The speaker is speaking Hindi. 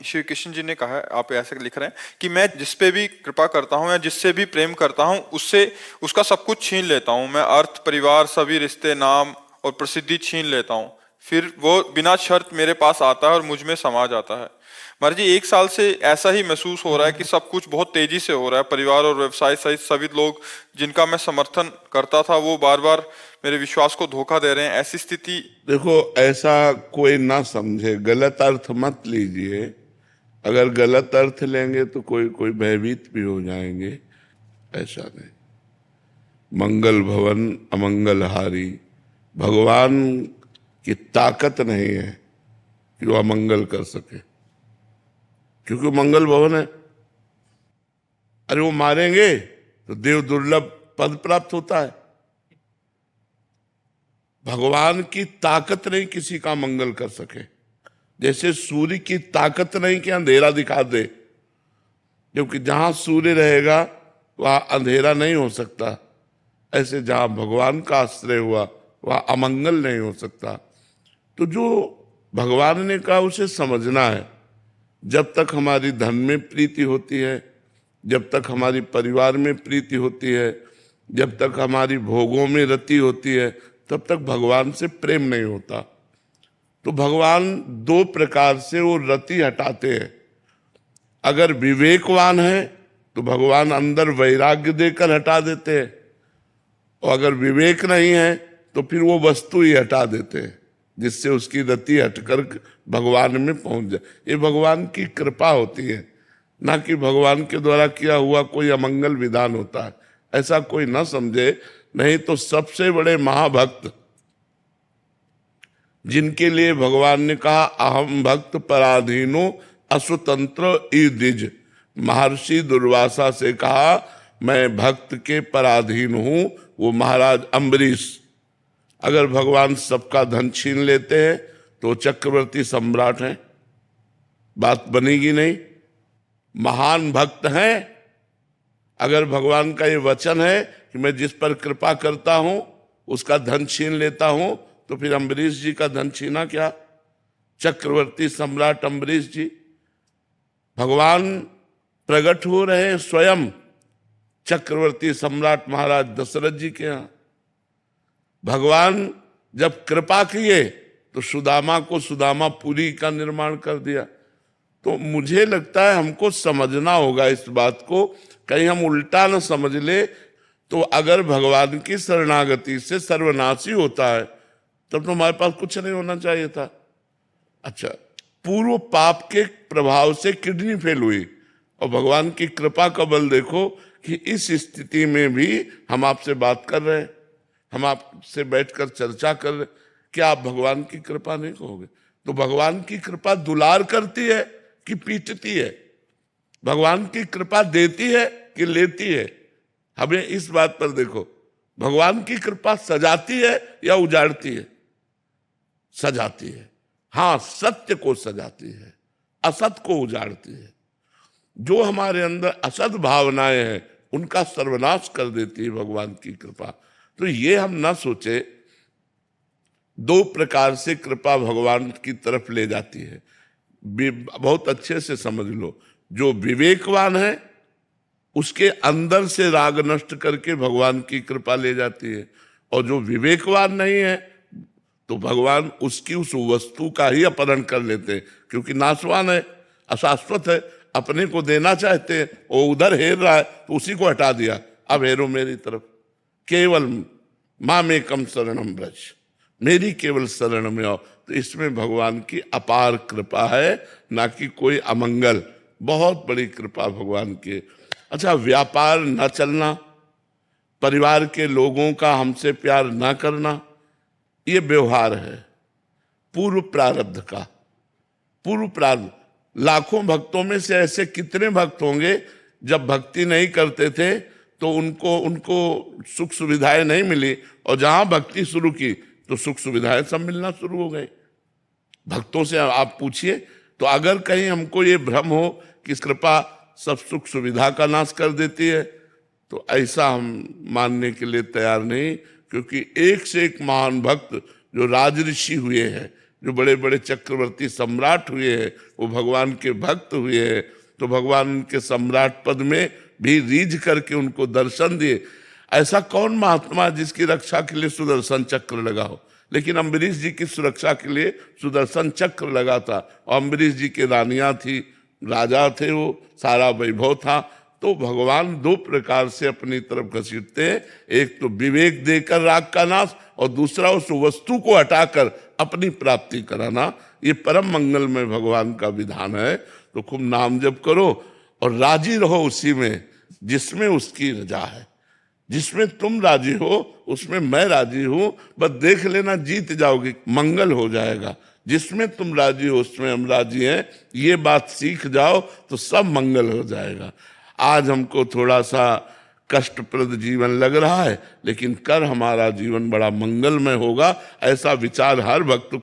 श्री कृष्ण जी ने कहा है, आप ऐसे लिख रहे हैं कि मैं जिस पे भी कृपा करता हूँ या जिससे भी प्रेम करता हूँ उससे उसका सब कुछ छीन लेता हूँ। मैं अर्थ, परिवार, सभी रिश्ते, नाम और प्रसिद्धि छीन लेता हूँ। फिर वो बिना शर्त मेरे पास आता है और मुझ में समा जाता है। महाराज जी, 1 साल से ऐसा ही महसूस हो रहा है कि सब कुछ बहुत तेजी से हो रहा है। परिवार और व्यवसाय सहित सभी लोग जिनका मैं समर्थन करता था वो बार बार मेरे विश्वास को धोखा दे रहे हैं। ऐसी स्थिति। देखो, ऐसा कोई ना समझे, गलत अर्थ मत लीजिए। अगर गलत अर्थ लेंगे तो कोई कोई भयभीत भी हो जाएंगे। ऐसा नहीं। मंगल भवन अमंगल हारी, भगवान की ताकत नहीं है कि वो अमंगल कर सके, क्योंकि वो मंगल भवन है। अरे वो मारेंगे तो देव दुर्लभ पद प्राप्त होता है। भगवान की ताकत नहीं किसी का मंगल कर सके। जैसे सूर्य की ताकत नहीं कि अंधेरा दिखा दे, क्योंकि जहां सूर्य रहेगा वहां अंधेरा नहीं हो सकता। ऐसे जहां भगवान का आश्रय हुआ वहां अमंगल नहीं हो सकता। तो जो भगवान ने कहा उसे समझना है। जब तक हमारी धन में प्रीति होती है, जब तक हमारी परिवार में प्रीति होती है, जब तक हमारी भोगों में रति होती है, तब तक भगवान से प्रेम नहीं होता। तो भगवान 2 प्रकार से वो रति हटाते हैं। अगर विवेकवान है तो भगवान अंदर वैराग्य देकर हटा देते हैं, और अगर विवेक नहीं है तो फिर वो वस्तु ही हटा देते हैं, जिससे उसकी रति हटकर भगवान में पहुंच जाए। ये भगवान की कृपा होती है, ना कि भगवान के द्वारा किया हुआ कोई अमंगल विधान होता है। ऐसा कोई ना समझे। नहीं तो सबसे बड़े महाभक्त जिनके लिए भगवान ने कहा अहम भक्त पराधीनो असुतंत्र ईदिज, महर्षि दुर्वासा से कहा मैं भक्त के पराधीन हूं, वो महाराज अम्बरीश। अगर भगवान सबका धन छीन लेते हैं तो चक्रवर्ती सम्राट हैं, बात बनेगी नहीं। महान भक्त हैं। अगर भगवान का ये वचन है कि मैं जिस पर कृपा करता हूं उसका धन छीन लेता हूं, तो फिर अम्बरीश जी का धन छीना क्या? चक्रवर्ती सम्राट अम्बरीश जी। भगवान प्रकट हो रहे हैं स्वयं चक्रवर्ती सम्राट महाराज दशरथ जी के यहां। भगवान जब कृपा किए तो सुदामा को सुदामापुरी का निर्माण कर दिया। तो मुझे लगता है हमको समझना होगा इस बात को, कहीं हम उल्टा न समझ ले। तो अगर भगवान की शरणागति से सर्वनाशी होता है तब तो हमारे पास कुछ नहीं होना चाहिए था। अच्छा, पूर्व पाप के प्रभाव से किडनी फेल हुई और भगवान की कृपा का बल देखो कि इस स्थिति में भी हम आपसे बात कर रहे हैं, हम आपसे बैठकर चर्चा कर रहे। क्या आप भगवान की कृपा नहीं कहोगे? तो भगवान की कृपा दुलार करती है कि पीटती है? भगवान की कृपा देती है कि लेती है? हमें इस बात पर देखो, भगवान की कृपा सजाती है या उजाड़ती है? सजाती है। हाँ, सत्य को सजाती है, असत को उजाड़ती है। जो हमारे अंदर असत भावनाएं हैं उनका सर्वनाश कर देती है भगवान की कृपा। तो ये हम ना सोचे। 2 प्रकार से कृपा भगवान की तरफ ले जाती है। बहुत अच्छे से समझ लो। जो विवेकवान है उसके अंदर से राग नष्ट करके भगवान की कृपा ले जाती है, और जो विवेकवान नहीं है तो भगवान उसकी उस वस्तु का ही अपहरण कर लेते हैं, क्योंकि नाशवान है, अशाश्वत है। अपने को देना चाहते हैं, वो उधर हेर रहा है तो उसी को हटा दिया, अब हेरो मेरी तरफ। केवल मामेकम शरणम ब्रज, मेरी केवल शरण में आओ। तो इसमें भगवान की अपार कृपा है, ना कि कोई अमंगल। बहुत बड़ी कृपा भगवान की। अच्छा, व्यापार न चलना, परिवार के लोगों का हमसे प्यार न करना, ये व्यवहार है पूर्व प्रारब्ध का। पूर्व प्रारब्ध। लाखों भक्तों में से ऐसे कितने भक्त होंगे जब भक्ति नहीं करते थे तो उनको सुख सुविधाएं नहीं मिली, और जहां भक्ति शुरू की तो सुख सुविधाएं सब मिलना शुरू हो गई। भक्तों से आप पूछिए। तो अगर कहीं हमको ये भ्रम हो कि कृपा सब सुख सुविधा का नाश कर देती है, तो ऐसा हम मानने के लिए तैयार नहीं। क्योंकि एक से एक महान भक्त जो राजऋषि हुए हैं, जो बड़े बड़े चक्रवर्ती सम्राट हुए हैं वो भगवान के भक्त हुए हैं, तो भगवान उनके सम्राट पद में भी रीझ करके उनको दर्शन दिए। ऐसा कौन महात्मा जिसकी रक्षा के लिए सुदर्शन चक्र लगा हो? लेकिन अम्बरीश जी की सुरक्षा के लिए सुदर्शन चक्र लगा था। और अम्बरीश जी की रानियां थी, राजा थे, वो सारा वैभव था। तो भगवान दो प्रकार से अपनी तरफ घसीटते हैं, एक तो विवेक देकर राग का नाश, और दूसरा उस वस्तु को हटाकर अपनी प्राप्ति कराना। ये परम मंगल में भगवान का विधान है। तो खूब नाम जप करो और राजी रहो उसी में जिसमें उसकी रजा है। जिसमें तुम राजी हो उसमें मैं राजी हूं, बस देख लेना जीत जाओगे, मंगल हो जाएगा। जिसमें तुम राजी हो उसमें हम राजी हैं, ये बात सीख जाओ तो सब मंगल हो जाएगा। आज हमको थोड़ा सा कष्टप्रद जीवन लग रहा है, लेकिन कर हमारा जीवन बड़ा मंगलमय होगा, ऐसा विचार हर भक्त